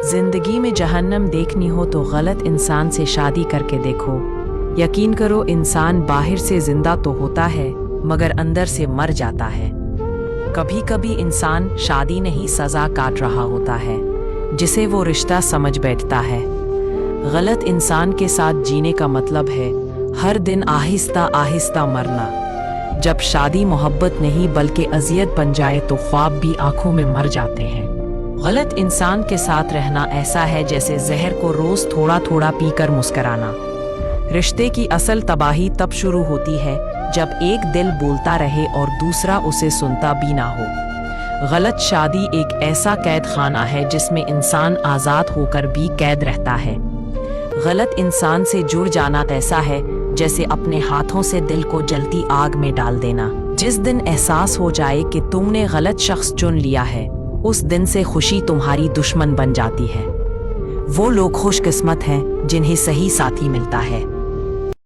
जिंदगी में जहन्नम देखनी हो तो गलत इंसान से शादी करके देखो। यकीन करो, इंसान बाहर से जिंदा तो होता है मगर अंदर से मर जाता है। कभी कभी इंसान शादी नहीं सजा काट रहा होता है जिसे वो रिश्ता समझ बैठता है। गलत इंसान के साथ जीने का मतलब है हर दिन आहिस्ता आहिस्ता मरना। जब शादी मोहब्बत नहीं बल्कि अजियत बन जाए तो ख्वाब भी आंखों में मर जाते हैं। गलत इंसान के साथ रहना ऐसा है जैसे जहर को रोज थोड़ा थोड़ा पीकर मुस्कराना। रिश्ते की असल तबाही तब शुरू होती है जब एक दिल बोलता रहे और दूसरा उसे सुनता भी ना हो। गलत शादी एक ऐसा कैद खाना है जिसमें इंसान आज़ाद होकर भी कैद रहता है। गलत इंसान से जुड़ जाना ऐसा है जैसे अपने हाथों से दिल को जलती आग में डाल देना। जिस दिन एहसास हो जाए कि तुमने गलत शख्स चुन लिया है, उस दिन से खुशी तुम्हारी दुश्मन बन जाती है। वो लोग खुशकिस्मत हैं जिन्हें सही साथी मिलता है।